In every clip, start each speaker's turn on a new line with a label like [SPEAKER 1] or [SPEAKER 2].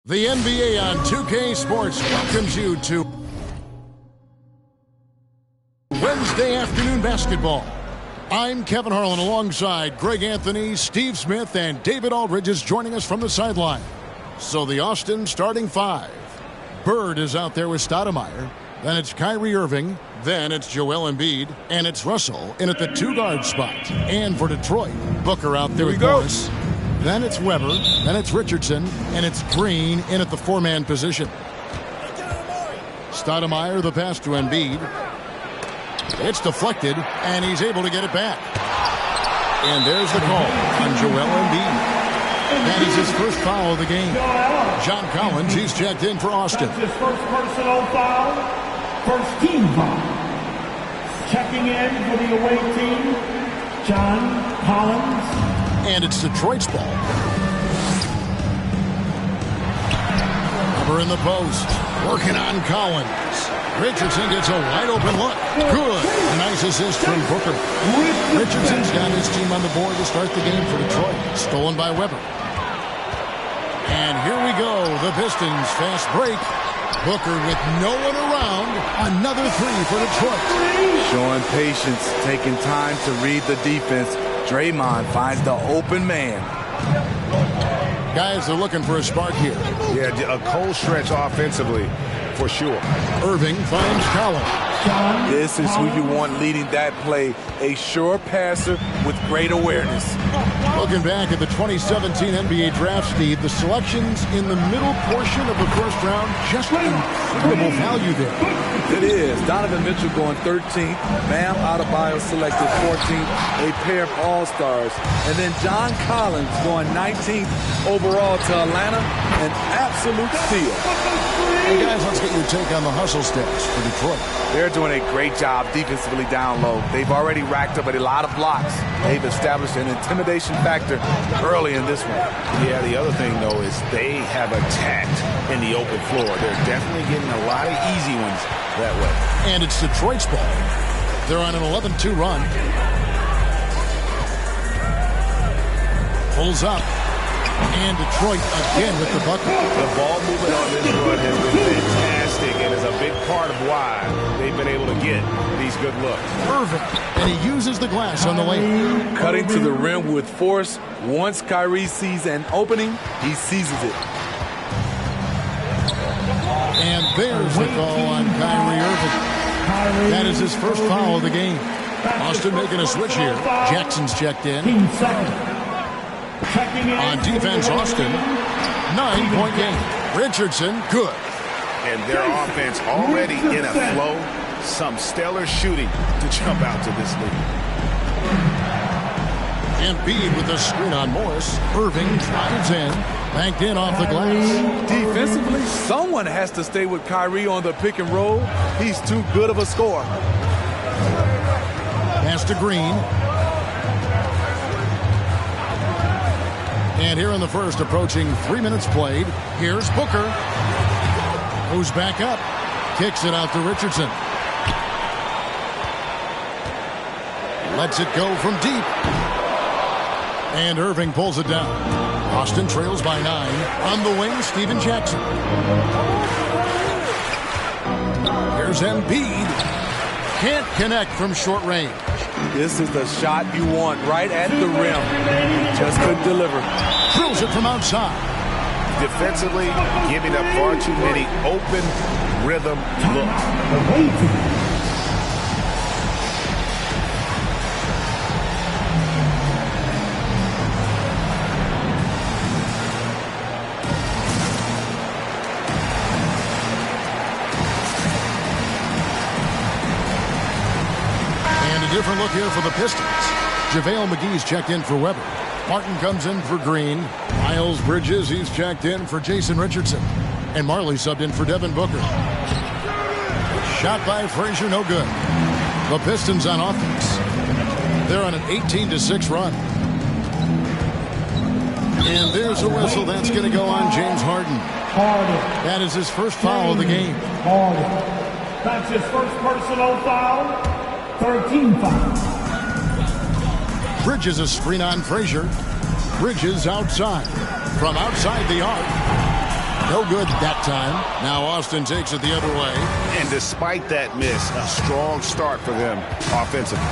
[SPEAKER 1] The NBA on 2K Sports welcomes you to Wednesday afternoon basketball. I'm Kevin Harlan alongside Greg Anthony, Steve Smith, and David Aldridge is joining us from the sideline. So the Austin starting five. Bird is out there with Stoudemire. Then it's Kyrie Irving. Then it's Joel Embiid. And it's Russell in at the two-guard spot. And for Detroit, Booker out there with Morris. Then it's Weber, then it's Richardson, and it's Green in at the four-man position. Stoudemire, the pass to Embiid. It's deflected, and he's able to get it back. And there's the call on Joel Embiid. That is his first foul of the game. John Collins, he's checked in for Austin.
[SPEAKER 2] That's his first personal foul, first team foul. Checking in for the away team, John Collins.
[SPEAKER 1] And it's Detroit's ball. Weber in the post. Working on Collins. Richardson gets a wide open look. Good. A nice assist from Booker. Richardson's got his team on the board to start the game for Detroit. Stolen by Weber. And here we go. The Pistons fast break. Booker with no one around. Another three for Detroit.
[SPEAKER 3] Showing patience, taking time to read the defense. Draymond finds the open man.
[SPEAKER 1] Guys, they're looking for a spark here.
[SPEAKER 4] Yeah, a cold stretch offensively, for sure.
[SPEAKER 1] Irving finds Collins.
[SPEAKER 3] This is who you want leading that play. A sure passer with great awareness.
[SPEAKER 1] Looking back at the 2017 NBA Draft, Steve, the selections in the middle portion of the first round, just incredible value there.
[SPEAKER 3] It is. Donovan Mitchell going 13th. Bam Adebayo selected 14th. A pair of all-stars. And then John Collins going 19th overall to Atlanta. An absolute steal.
[SPEAKER 1] Hey, guys, let's get your take on the hustle stats for Detroit.
[SPEAKER 3] They're doing a great job defensively down low. They've already racked up a lot of blocks. They've established an intimidation factor early in this one.
[SPEAKER 4] Yeah, the other thing, though, is they have attacked in the open floor. They're definitely getting a lot of easy ones that way.
[SPEAKER 1] And it's Detroit's ball. They're on an 11-2 run. Pulls up. And Detroit again with the bucket.
[SPEAKER 4] The ball movement on this run has been fantastic and is a big part of why they've been able to get these good looks.
[SPEAKER 1] Irving, and he uses the glass on the lane.
[SPEAKER 3] Cutting to the rim with force. Once Kyrie sees an opening, he seizes it.
[SPEAKER 1] And there's the call on Kyrie Irving. That is his first foul of the game. Austin making a switch here. Jackson's checked in. On defense, Austin, 9-point game. Richardson, good.
[SPEAKER 4] And their offense already in a flow. Some stellar shooting to jump out to this lead.
[SPEAKER 1] Embiid with the screen on Morris. Irving drives in, banked in off the glass.
[SPEAKER 3] Defensively, someone has to stay with Kyrie on the pick and roll. He's too good of a scorer.
[SPEAKER 1] Pass to Green. And here in the first, approaching 3 minutes played, here's Booker. Goes back up. Kicks it out to Richardson. Lets it go from deep. And Irving pulls it down. Austin trails by 9. On the wing, Steven Jackson. Here's Embiid. Can't connect from short range.
[SPEAKER 3] This is the shot you want right at the rim. He just couldn't deliver.
[SPEAKER 1] Drills it from outside.
[SPEAKER 4] Defensively, giving up far too many open rhythm looks.
[SPEAKER 1] Different look here for the Pistons. JaVale McGee's checked in for Weber. Martin comes in for Green. Miles Bridges, he's checked in for Jason Richardson. And Marley subbed in for Devin Booker. Shot by Frazier, no good. The Pistons on offense. They're on an 18-6 run. And there's a whistle that's going to go on James Harden. That is his first foul of the game.
[SPEAKER 2] That's his first personal foul. 13 fouls.
[SPEAKER 1] Bridges a screen on Frazier. Bridges outside. From outside the arc. No good that time. Now Austin takes it the other way.
[SPEAKER 4] And despite that miss, a strong start for them offensively.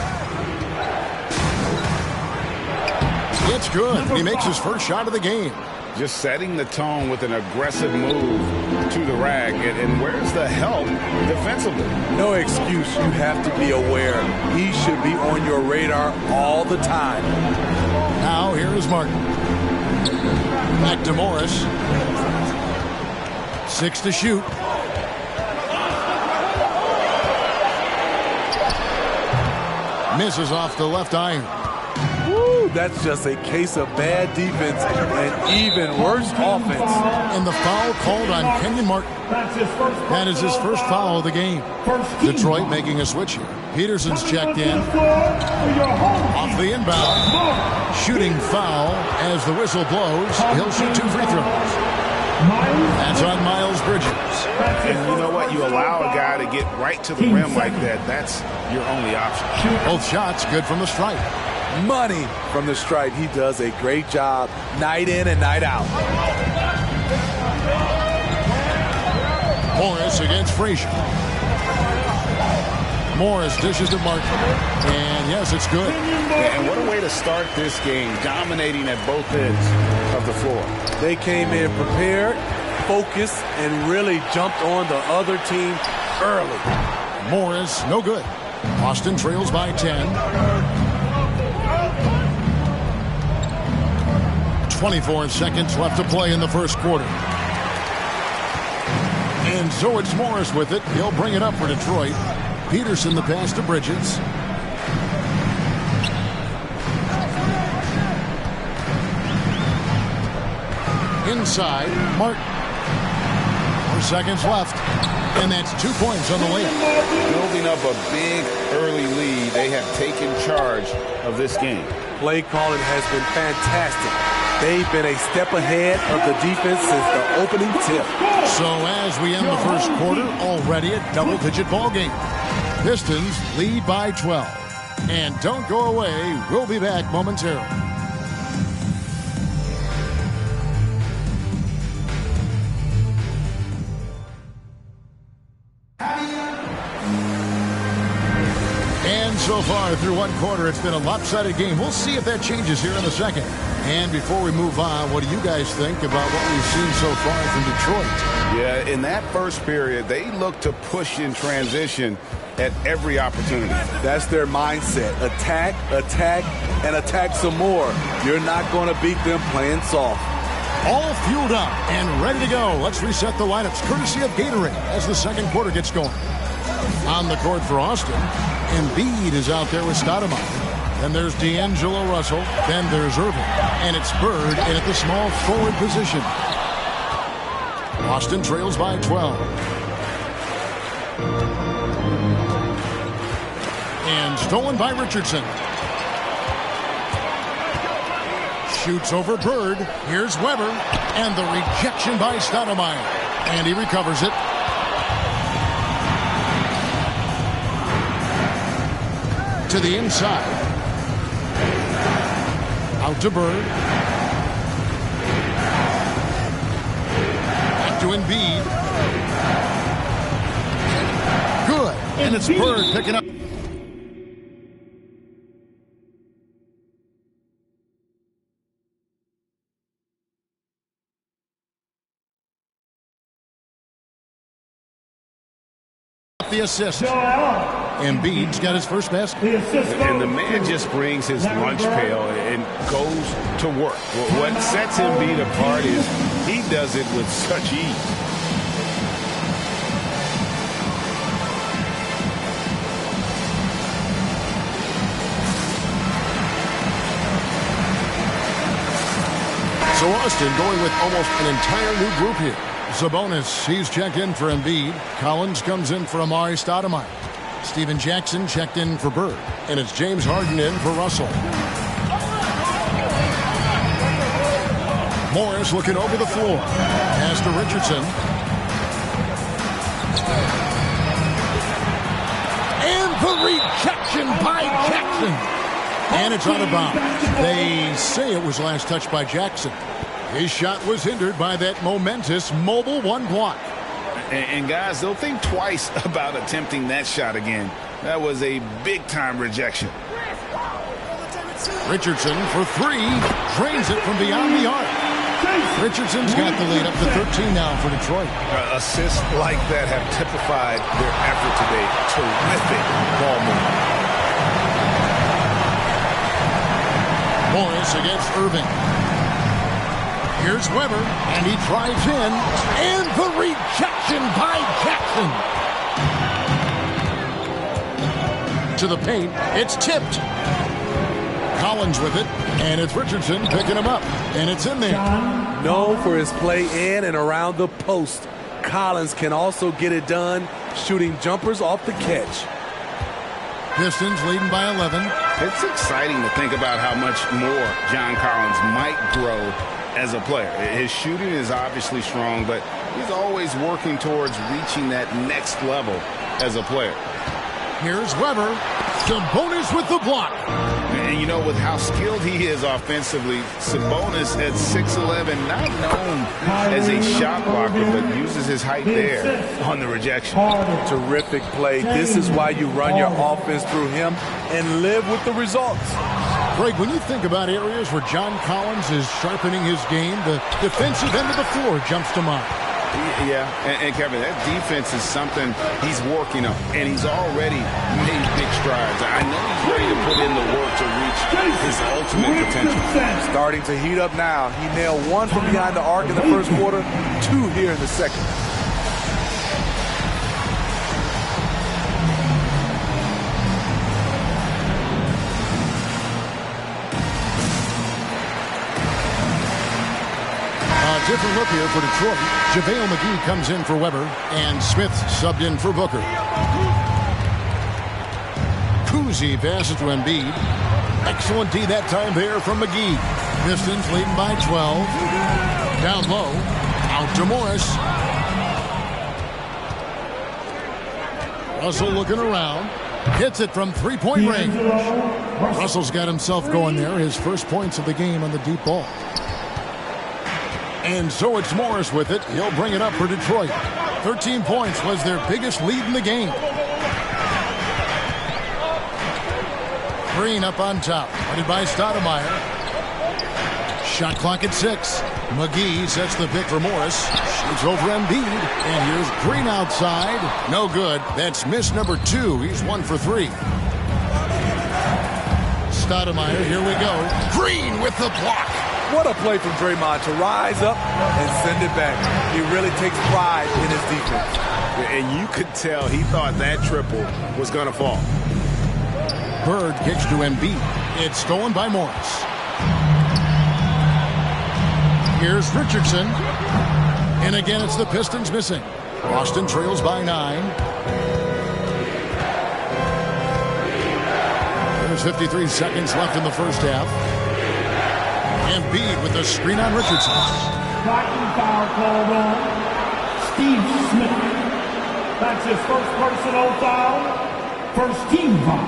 [SPEAKER 1] It's good. He makes his first shot of the game.
[SPEAKER 4] Just setting the tone with an aggressive move to the rack. And where's the help defensively?
[SPEAKER 3] No excuse. You have to be aware. He should be on your radar all the time.
[SPEAKER 1] Now here is Martin. Back to Morris. 6 to shoot. Misses off the left iron.
[SPEAKER 3] Woo, that's just a case of bad defense and even worse offense.
[SPEAKER 1] And the foul called on Kenyon Martin. That is his first foul of the game. Detroit making a switch here. Peterson's checked in. Off the inbound. Shooting foul as the whistle blows. He'll shoot 2 free throws. That's on Miles Bridges.
[SPEAKER 4] And you know what? You allow a guy to get right to the rim like that. That's your only option.
[SPEAKER 1] Both shots good from the stripe.
[SPEAKER 3] Money from the stripe. He does a great job night in and night out.
[SPEAKER 1] Morris against Frazier. Morris dishes to Martin. And yes, it's good.
[SPEAKER 4] And what a way to start this game, dominating at both ends of the floor.
[SPEAKER 3] They came in prepared, focused, and really jumped on the other team early.
[SPEAKER 1] Morris, no good. Austin trails by 10. 24 seconds left to play in the first quarter. And so it's Morris with it. He'll bring it up for Detroit. Peterson the pass to Bridges. Inside, Martin. 4 seconds left. And that's 2 points on the layup.
[SPEAKER 4] Building up a big early lead. They have taken charge of this game.
[SPEAKER 3] Play calling has been fantastic. They've been a step ahead of the defense since the opening tip.
[SPEAKER 1] So as we end the first quarter, already a double-digit ball game. Pistons lead by 12. And don't go away. We'll be back momentarily. And so far through one quarter, it's been a lopsided game. We'll see if that changes here in the second. And before we move on, what do you guys think about what we've seen so far from Detroit?
[SPEAKER 4] Yeah, in that first period, they look to push in transition at every opportunity.
[SPEAKER 3] That's their mindset. Attack, attack, and attack some more. You're not going to beat them playing soft.
[SPEAKER 1] All fueled up and ready to go. Let's reset the lineups courtesy of Gatorade as the second quarter gets going. On the court for Austin, Embiid is out there with Stoudemire. Then there's D'Angelo Russell. Then there's Irving. And it's Bird in at the small forward position. Austin trails by 12. And stolen by Richardson. Shoots over Bird. Here's Weber. And the rejection by Stoudemire. And he recovers it. To the inside. Out to Bird. Back to Embiid. Good. And it's Bird picking up. The assist. Embiid's got his first basket.
[SPEAKER 4] And the man just brings his lunch pail and goes to work. What sets Embiid apart is he does it with such ease.
[SPEAKER 1] So Austin going with almost an entire new group here. Sabonis, he's checked in for Embiid. Collins comes in for Amari Stoudemire. Steven Jackson checked in for Bird. And it's James Harden in for Russell. Morris looking over the floor. Pass to Richardson. And the rejection by Jackson. And it's out of bounds. They say it was last touched by Jackson. His shot was hindered by that momentous mobile one block.
[SPEAKER 4] And guys, they'll think twice about attempting that shot again. That was a big-time rejection.
[SPEAKER 1] Richardson for three. Drains it from beyond the arc. Richardson's got the lead up to 13 now for Detroit.
[SPEAKER 4] Assists like that have typified their effort today. Terrific ball movement.
[SPEAKER 1] Morris against Irving. Here's Weber, and he drives in, and the rejection by Jackson. To the paint, it's tipped. Collins with it, and it's Richardson picking him up, and it's in there.
[SPEAKER 3] Known for his play in and around the post, Collins can also get it done shooting jumpers off the catch.
[SPEAKER 1] Pistons leading by 11.
[SPEAKER 4] It's exciting to think about how much more John Collins might grow as a player. His shooting is obviously strong, but he's always working towards reaching that next level as a player.
[SPEAKER 1] Here's Weber. Sabonis with the block.
[SPEAKER 4] And you know, with how skilled he is offensively, Sabonis at 6'11", not known as a shot blocker, but uses his height there on the rejection.
[SPEAKER 3] Terrific play. This is why you run your offense through him and live with the results.
[SPEAKER 1] Greg, when you think about areas where John Collins is sharpening his game, the defensive end of the floor jumps to mind.
[SPEAKER 4] Yeah, and Kevin, that defense is something he's working on, and he's already made big strides. I know he's ready to put in the work to reach his ultimate potential.
[SPEAKER 3] Starting to heat up now. He nailed one from behind the arc in the first quarter, two here in the second.
[SPEAKER 1] Different look here for Detroit. JaVale McGee comes in for Weber, and Smith subbed in for Booker. Kuzi passes to Embiid. Excellent D that time there from McGee. Pistons leading by 12. Down low. Out to Morris. Russell looking around. Hits it from three-point range. Russell's got himself going there. His first points of the game on the deep ball. And so it's Morris with it. He'll bring it up for Detroit. 13 points was their biggest lead in the game. Green up on top. Running by Stoudemire. Shot clock at 6. McGee sets the pick for Morris. Shoots over Embiid. And here's Green outside. No good. That's miss number 2. He's 1 for 3. Stoudemire, here we go. Green with the block.
[SPEAKER 3] What a play from Draymond to rise up and send it back. He really takes pride in his defense.
[SPEAKER 4] And you could tell he thought that triple was going to fall.
[SPEAKER 1] Bird kicks to Embiid. It's stolen by Morris. Here's Richardson. And again, it's the Pistons missing. Boston trails by 9. There's 53 seconds left in the first half. Embiid with the screen on Richardson.
[SPEAKER 2] Striking foul called on Steve Smith. That's his first personal foul. First team foul.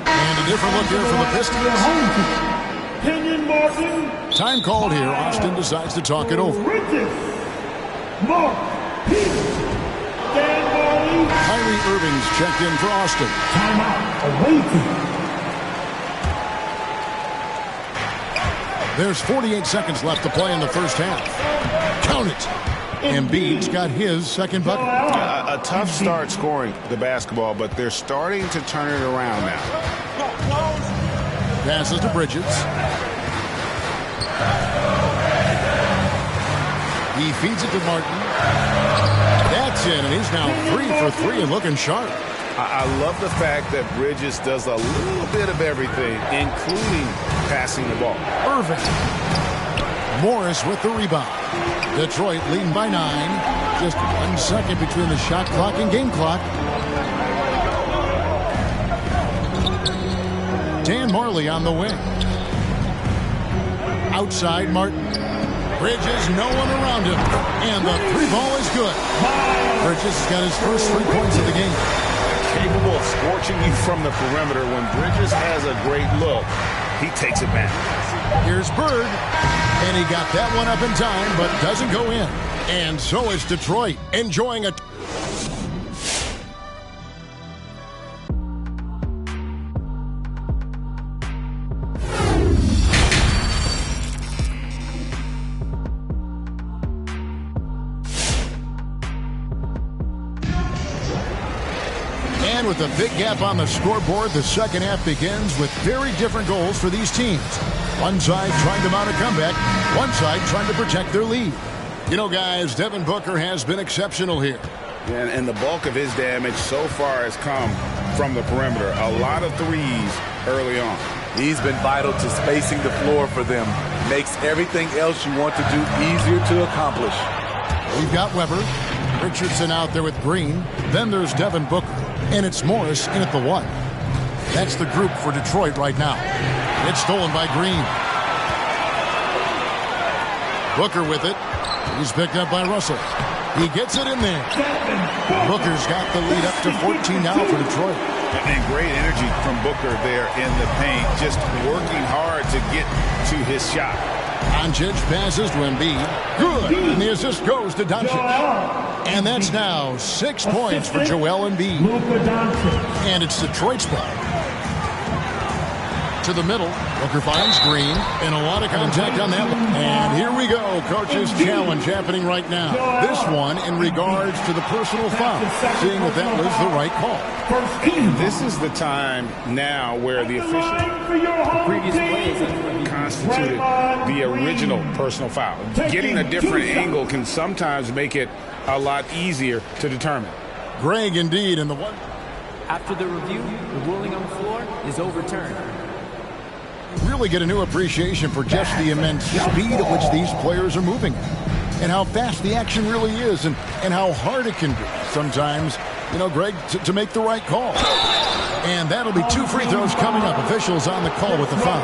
[SPEAKER 1] And a different look here for the Pistons.
[SPEAKER 2] Kenyon Martin.
[SPEAKER 1] Time called here. Austin decides to talk it over.
[SPEAKER 2] Bridges. Mark. Peter. Dan Barley.
[SPEAKER 1] Kyrie Irving's checked in for Austin.
[SPEAKER 2] Timeout. Away team.
[SPEAKER 1] There's 48 seconds left to play in the first half. Count it. Embiid's got his second bucket.
[SPEAKER 4] A tough start scoring the basketball, but they're starting to turn it around now.
[SPEAKER 1] Passes to Bridges. He feeds it to Martin. That's it, and he's now 3 for 3 and looking sharp.
[SPEAKER 4] I love the fact that Bridges does a little bit of everything, including passing the ball.
[SPEAKER 1] Irving. Morris with the rebound. Detroit leading by 9. Just 1 second between the shot clock and game clock. Dan Marley on the wing. Outside Martin. Bridges, no one around him. And the 3 ball is good. Bridges has got his first 3 points of the game.
[SPEAKER 4] Capable of scorching you from the perimeter. When Bridges has a great look, he takes advantage.
[SPEAKER 1] Here's Bird. And he got that one up in time, but doesn't go in. And so is Detroit, enjoying a... And with a big gap on the scoreboard, the second half begins with very different goals for these teams. One side trying to mount a comeback, one side trying to protect their lead. You know, guys, Devin Booker has been exceptional here.
[SPEAKER 4] And the bulk of his damage so far has come from the perimeter. A lot of threes early on.
[SPEAKER 3] He's been vital to spacing the floor for them. Makes everything else you want to do easier to accomplish.
[SPEAKER 1] We've got Weber, Richardson out there with Green. Then there's Devin Booker. And it's Morris in at the 1. That's the group for Detroit right now. It's stolen by Green. Booker with it. He's picked up by Russell. He gets it in there. Booker's got the lead up to 14 now for Detroit.
[SPEAKER 4] And great energy from Booker there in the paint. Just working hard to get to his shot.
[SPEAKER 1] Doncic passes to Embiid. Good. And the assist goes to Doncic. And that's now 6 points for Joel Embiid. And it's Detroit's ball. To the middle. Booker finds Green. And a lot of contact on that one. And here we go. Coach's challenge happening right now. This one in regards to the personal foul. Seeing if that was the right call.
[SPEAKER 4] This is the time now where the official previous plays constituted the original personal foul. Getting a different angle can sometimes make it a lot easier to determine.
[SPEAKER 1] Greg indeed in the one.
[SPEAKER 5] After the review, the ruling on the floor is overturned.
[SPEAKER 1] Really get a new appreciation for just the immense speed at which these players are moving and how fast the action really is and how hard it can be sometimes, you know, Greg, to make the right call. And that'll be 2 free throws coming up. Officials on the call with the foul.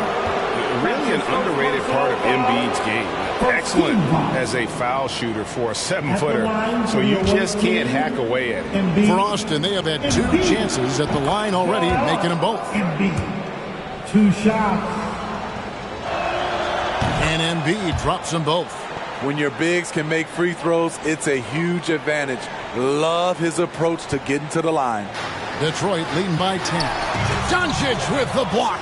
[SPEAKER 4] Really an underrated part of Embiid's game. Excellent as a foul shooter for a 7-footer, so you just can't hack away at it.
[SPEAKER 1] For Austin, they have had 2 chances at the line already, making them both.
[SPEAKER 2] 2 shots.
[SPEAKER 1] And Embiid drops them both.
[SPEAKER 3] When your bigs can make free throws, it's a huge advantage. Love his approach to getting to the line.
[SPEAKER 1] Detroit leading by 10. Doncic with the block.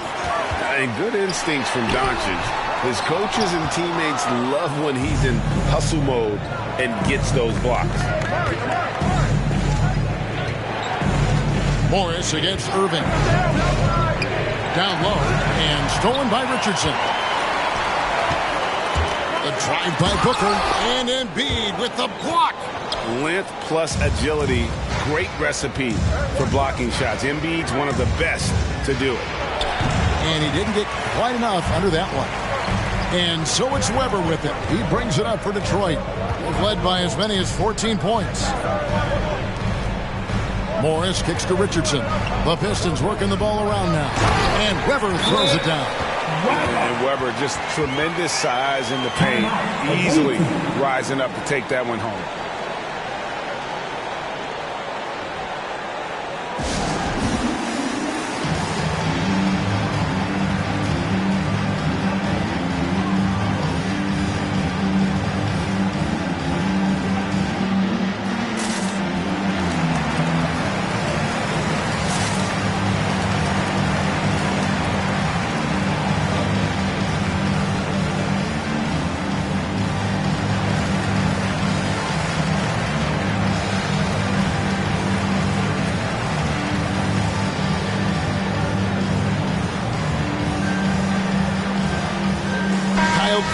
[SPEAKER 4] And good instincts from Doncic. His coaches and teammates love when he's in hustle mode and gets those blocks.
[SPEAKER 1] Morris against Irving. Down low and stolen by Richardson. The drive by Booker and Embiid with the block.
[SPEAKER 4] Length plus agility, great recipe for blocking shots. Embiid's one of the best to do it.
[SPEAKER 1] And he didn't get quite enough under that one. And so it's Weber with it. He brings it up for Detroit. They've led by as many as 14 points. Morris kicks to Richardson. The Pistons working the ball around now. And Weber throws it down.
[SPEAKER 4] And Weber just tremendous size in the paint. Easily rising up to take that one home.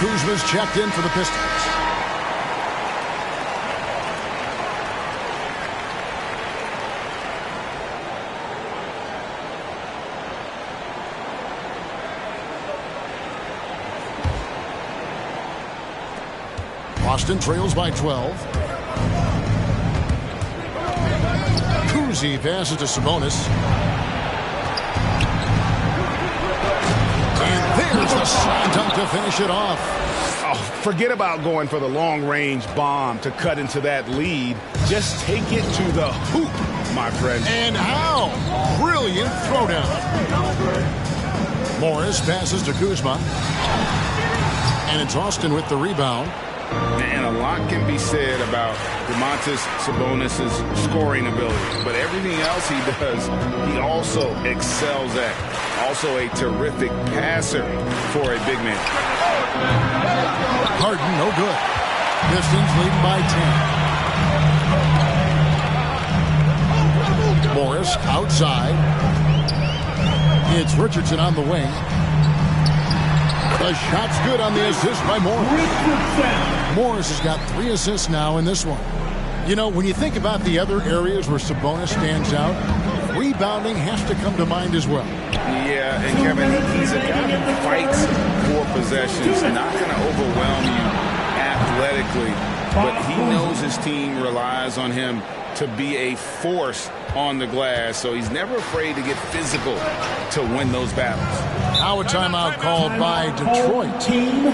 [SPEAKER 1] Kuzma's checked in for the Pistons. Boston trails by 12. Kuzi passes to Sabonis. There's the slam dunk to finish it off.
[SPEAKER 4] Oh, forget about going for the long-range bomb to cut into that lead. Just take it to the hoop, my friend.
[SPEAKER 1] And how? Brilliant throwdown. Morris passes to Kuzma. And it's Austin with the rebound.
[SPEAKER 4] And a lot can be said about Domantas Sabonis' scoring ability. But everything else he does, he also excels at. Also a terrific passer for a big man.
[SPEAKER 1] Harden, no good. Pistons leading by 10. Morris outside. It's Richardson on the wing. The shot's good on the assist by Morris. Morris has got 3 assists now in this one. You know, when you think about the other areas where Sabonis stands out, rebounding has to come to mind as well.
[SPEAKER 4] Yeah, and Kevin, he's a guy who fights for possessions, not going to overwhelm you athletically, but he knows his team relies on him to be a force on the glass, so he's never afraid to get physical to win those battles.
[SPEAKER 1] Now a timeout called by Detroit.
[SPEAKER 2] Team.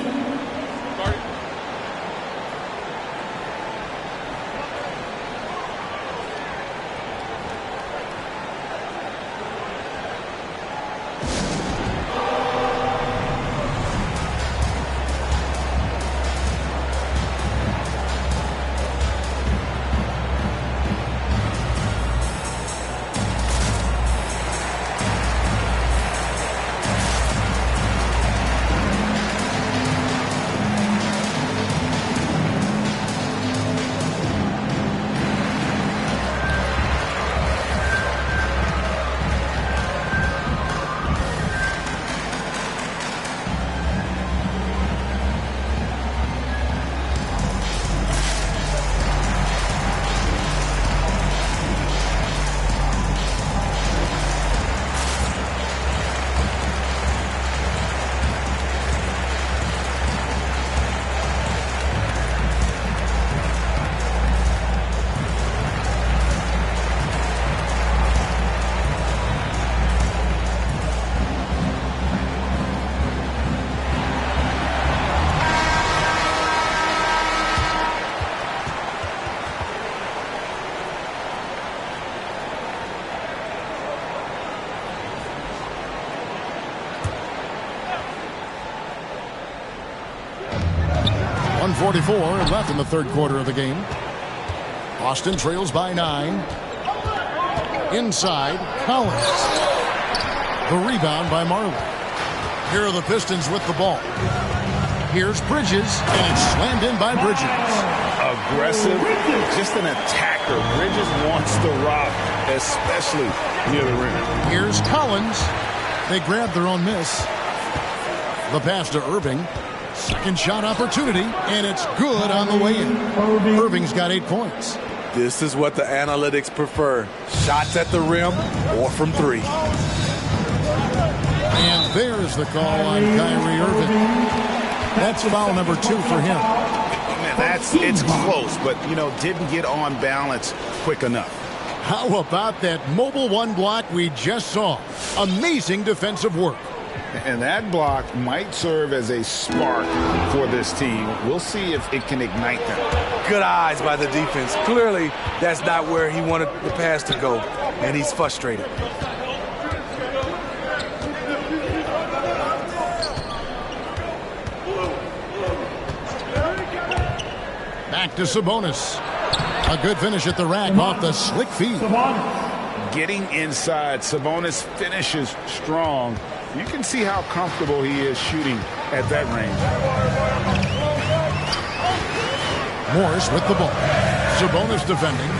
[SPEAKER 1] 1:44 left in the third quarter of the game. Austin trails by 9. Inside, Collins. The rebound by Marley. Here are the Pistons with the ball. Here's Bridges, and it's slammed in by Bridges.
[SPEAKER 4] Aggressive, just an attacker. Bridges wants to rock, especially near the rim.
[SPEAKER 1] Here's Collins. They grab their own miss. The pass to Irving. Second shot opportunity, and it's good on the way in. Irving's got 8 points.
[SPEAKER 3] This is what the analytics prefer. Shots at the rim or from 3.
[SPEAKER 1] And there's the call on Kyrie Irving. That's foul number 2 for him.
[SPEAKER 4] It's close, but, didn't get on balance quick enough.
[SPEAKER 1] How about that mobile 1 block we just saw? Amazing defensive work.
[SPEAKER 4] And that block might serve as a spark for this team. We'll see if it can ignite them.
[SPEAKER 3] Good eyes by the defense. Clearly, that's not where he wanted the pass to go, and he's frustrated.
[SPEAKER 1] Back to Sabonis. A good finish at the rack off the slick feed.
[SPEAKER 4] Getting inside, Sabonis finishes strong. You can see how comfortable he is shooting at that range.
[SPEAKER 1] Morris with the ball. Sabonis defending.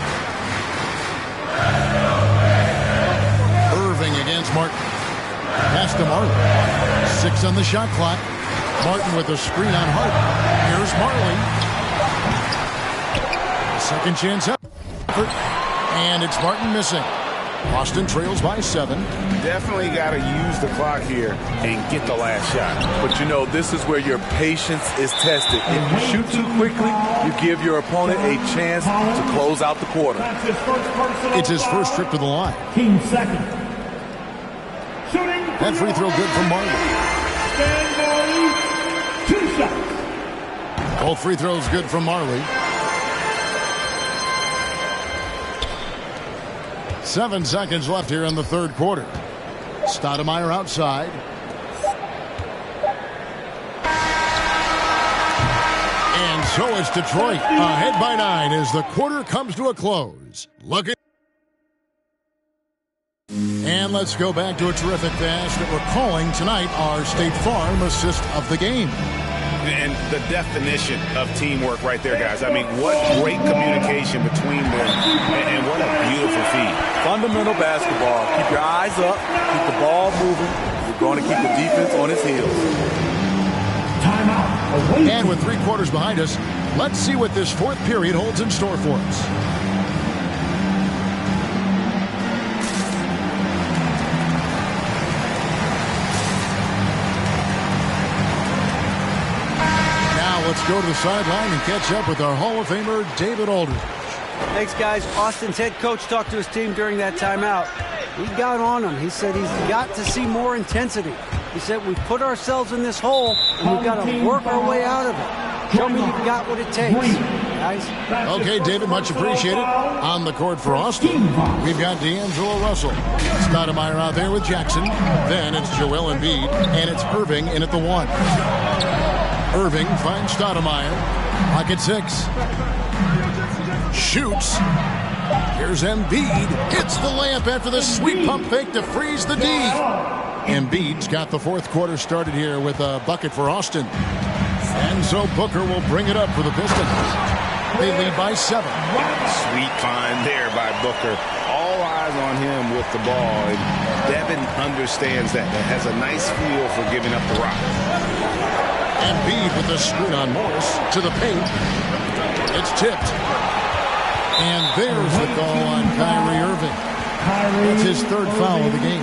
[SPEAKER 1] Irving against Martin. Pass to Marley. 6 on the shot clock. Martin with a screen on Harden. Here's Marley. Second chance up. And it's Martin missing. Austin trails by 7.
[SPEAKER 4] Definitely got to use the clock here and get the last shot.
[SPEAKER 3] But this is where your patience is tested. If you shoot too quickly, you give your opponent a chance to close out the quarter.
[SPEAKER 1] It's his first trip to the line.
[SPEAKER 2] Team second. Shooting.
[SPEAKER 1] That free throw good from Marley.
[SPEAKER 2] Stand by. 2 shots.
[SPEAKER 1] Both free throws good from Marley. 7 seconds left here in the third quarter. Stoudemire outside. So it's Detroit ahead by 9 as the quarter comes to a close. And let's go back to a terrific pass that we're calling tonight our State Farm assist of the game.
[SPEAKER 4] And the definition of teamwork right there, guys. I mean, what great communication between them, and what a beautiful feed.
[SPEAKER 3] Fundamental basketball. Keep your eyes up, keep the ball moving. You're going to keep the defense on its heels.
[SPEAKER 2] Timeout.
[SPEAKER 1] And with 3 quarters behind us, let's see what this fourth period holds in store for us. Let's go to the sideline and catch up with our Hall of Famer, David Aldridge.
[SPEAKER 6] Thanks, guys. Austin's head coach talked to his team during that timeout. He got on them. He said he's got to see more intensity. He said we've put ourselves in this hole, and we've got to work our way out of it. Show me you've got what it takes, guys.
[SPEAKER 1] Okay, David, much appreciated. On the court for Austin, we've got D'Angelo Russell. Stoudemire out there with Jackson. Then it's Joel Embiid, and it's Irving in at the 1. Irving finds Stoudemire. Pocket 6. Shoots. Here's Embiid. Hits the layup after the sweet pump fake to freeze the D. Embiid's got the fourth quarter started here with a bucket for Austin. And so Booker will bring it up for the Pistons. They lead by 7.
[SPEAKER 4] Sweet find there by Booker. All eyes on him with the ball. And Devin understands that. That has a nice feel for giving up the rock.
[SPEAKER 1] Embiid with the screen on Morris to the paint. It's tipped. And there's the call on Kyrie Irving. That's his 3rd foul of the game.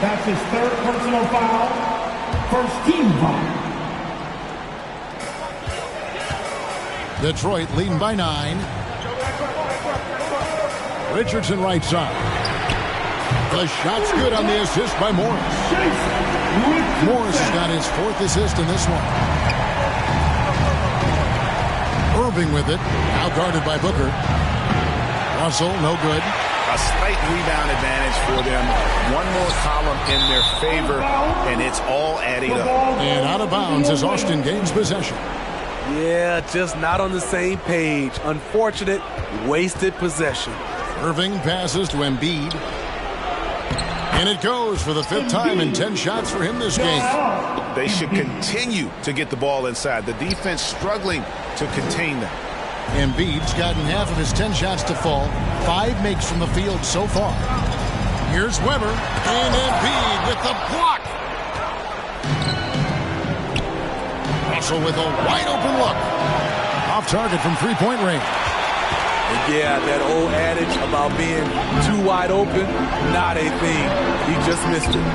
[SPEAKER 2] That's his 3rd personal foul. First team foul.
[SPEAKER 1] Detroit leading by 9. Richardson right side. The shot's good on the assist by Morris. Morris has got his 4th assist in this one. Irving with it. Now guarded by Booker. Russell, no good.
[SPEAKER 4] A slight rebound advantage for them. One more column in their favor, and it's all adding up.
[SPEAKER 1] And out of bounds as Austin gains possession.
[SPEAKER 3] Yeah, just not on the same page. Unfortunate, wasted possession.
[SPEAKER 1] Irving passes to Embiid. And it goes for the 5th time in 10 shots for him this game.
[SPEAKER 4] They should continue to get the ball inside. The defense struggling to contain them.
[SPEAKER 1] Embiid's gotten half of his 10 shots to fall. 5 makes from the field so far. Here's Weber. And Embiid with the block. Russell with a wide open look. Off target from 3-point range.
[SPEAKER 3] And yeah, that old adage about being too wide open, not a thing. He just missed it.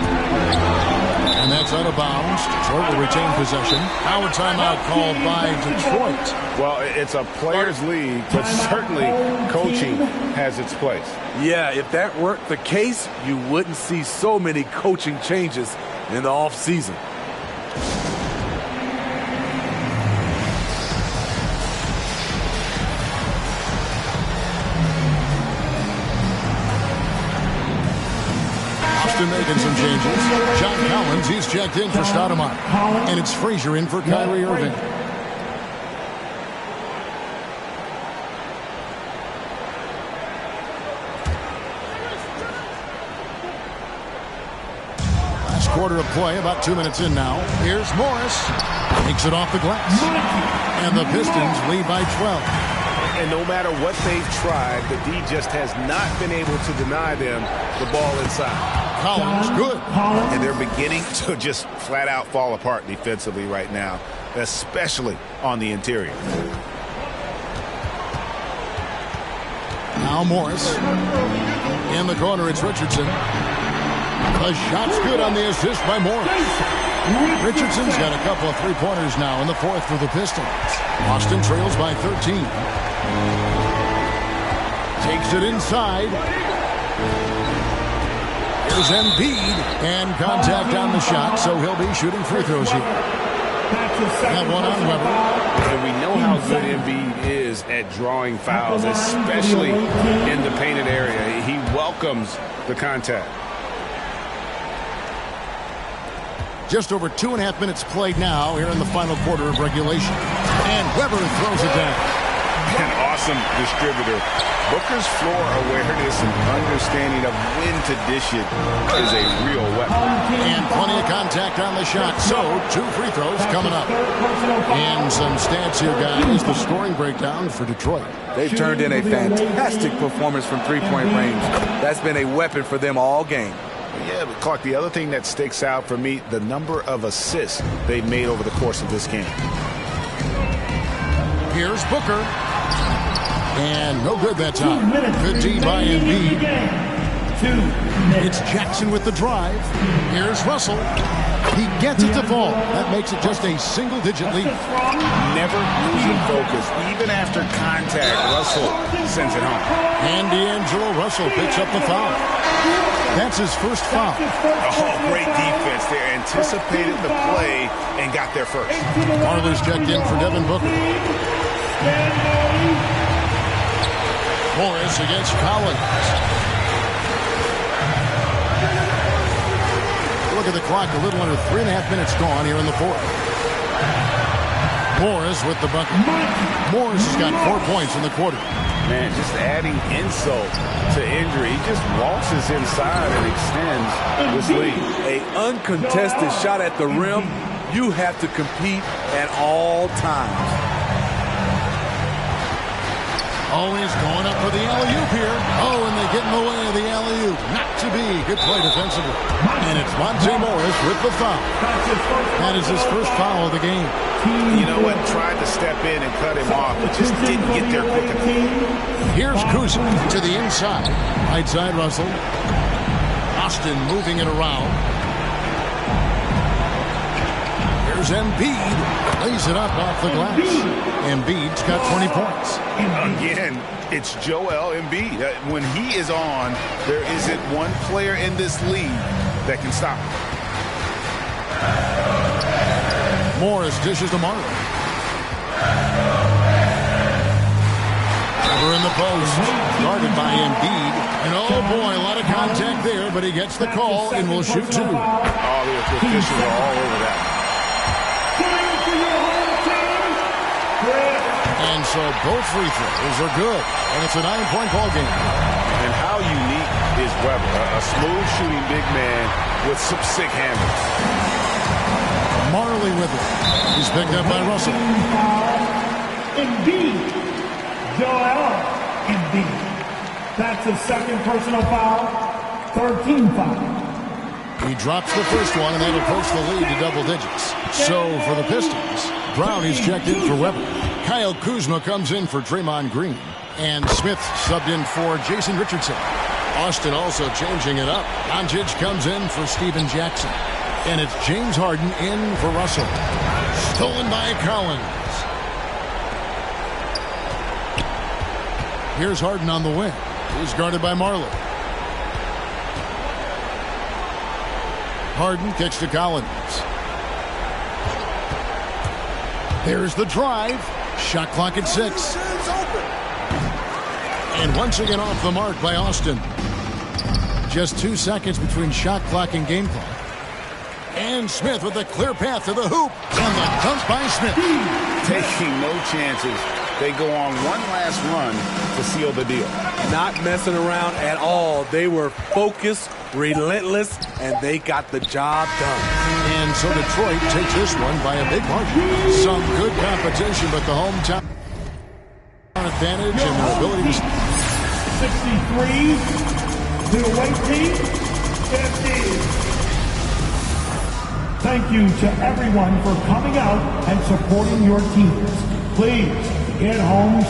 [SPEAKER 1] And that's out of bounds. Detroit will retain possession. Now a timeout called by Detroit.
[SPEAKER 4] Well, it's a players' league, but certainly coaching has its place.
[SPEAKER 3] Yeah, if that weren't the case, you wouldn't see so many coaching changes in the offseason.
[SPEAKER 1] Making some changes. John Collins, he's checked in for Stoudemire. And it's Frazier in for Kyrie Irving. Last quarter of play, about 2 minutes in now. Here's Morris. Takes it off the glass. And the Pistons lead by 12.
[SPEAKER 4] And no matter what they've tried, the D just has not been able to deny them the ball inside.
[SPEAKER 1] Collins, good.
[SPEAKER 4] And they're beginning to just flat out fall apart defensively right now, especially on the interior.
[SPEAKER 1] Now Morris. In the corner, it's Richardson. The shot's good on the assist by Morris. Richardson's got a couple of 3-pointers now in the 4th for the Pistons. Austin trails by 13. Takes it inside. Here's Embiid. And contact on the shot, so he'll be shooting free throws here. That one on Weber.
[SPEAKER 4] And we know how good Embiid is at drawing fouls, especially in the painted area. He welcomes the contact.
[SPEAKER 1] Just over 2.5 minutes played now here in the final quarter of regulation. And Weber throws it down.
[SPEAKER 4] An awesome distributor. Booker's floor awareness and understanding of when to dish it is a real weapon.
[SPEAKER 1] And plenty of contact on the shot. So, 2 free throws coming up. And some stats here, guys. The scoring breakdown for Detroit.
[SPEAKER 3] They've turned in a fantastic performance from three-point range. That's been a weapon for them all game.
[SPEAKER 4] Yeah, but Clark, the other thing that sticks out for me, the number of assists they've made over the course of this game.
[SPEAKER 1] Here's Booker. And no good that time. Good D by Embiid. It's Jackson with the drive. Here's Russell. He gets it to fall. That makes it just a single-digit lead.
[SPEAKER 4] Never losing focus. Even after contact, Russell sends it home.
[SPEAKER 1] And D'Angelo Russell picks up the foul. That's his first foul.
[SPEAKER 4] Oh, great defense there. Anticipated the play and got there first.
[SPEAKER 1] Marley's checked in for Devin Booker. Morris against Collins. Look at the clock, a little under 3.5 minutes gone here in the fourth. Morris with the bucket. Morris has got 4 points in the quarter.
[SPEAKER 4] Man, just adding insult to injury. He just waltzes inside and extends this lead.
[SPEAKER 3] An uncontested shot at the rim. You have to compete at all times.
[SPEAKER 1] Oh, he's going up for the alley-oop here. Oh, and they get in the way of the alley-oop. Not to be. Good play defensively. And it's Monte Morris with the foul. That is his first foul of the game.
[SPEAKER 4] You know what? Tried to step in and cut him off, but just didn't get there quick enough.
[SPEAKER 1] Here's Kuzma to the inside. Right side, Russell. Austin moving it around. Here's Embiid. Lays it up off the glass. Embiid's got 20 points.
[SPEAKER 4] Again, it's Joel Embiid. When he is on, there isn't one player in this league that can stop him.
[SPEAKER 1] Morris dishes to Marley. Over in the post. Guarded by Embiid. And oh boy, a lot of contact there, but he gets the call and will shoot 2.
[SPEAKER 4] All the officials are all over that.
[SPEAKER 1] And so both free throws are good. And it's a 9-point ball game.
[SPEAKER 4] And how unique is Weber? A smooth shooting big man with some sick handles.
[SPEAKER 1] Marley with it. He's picked up by Russell.
[SPEAKER 2] Embiid. Joel Embiid. That's his second personal foul. 13 foul.
[SPEAKER 1] He drops the first one, and that'll push the lead to double digits. So for the Pistons, Brownie's checked in for Weber. Kyle Kuzma comes in for Draymond Green. And Smith subbed in for Jason Richardson. Austin also changing it up. Doncic comes in for Steven Jackson. And it's James Harden in for Russell. Stolen by Collins. Here's Harden on the wing. He's guarded by Marley. Harden kicks to Collins. There's the drive. Shot clock at 6. And once again off the mark by Austin. Just 2 seconds between shot clock and game clock. And Smith with a clear path to the hoop. And the dunk by Smith.
[SPEAKER 4] Taking no chances. They go on one last run to seal the deal.
[SPEAKER 3] Not messing around at all. They were focused, relentless, and they got the job done.
[SPEAKER 1] And so Detroit takes this one by a big margin. Some good competition, but the hometown advantage and their ability to...
[SPEAKER 2] 63 to the away team, 50. Thank you to everyone for coming out and supporting your teams. Please get home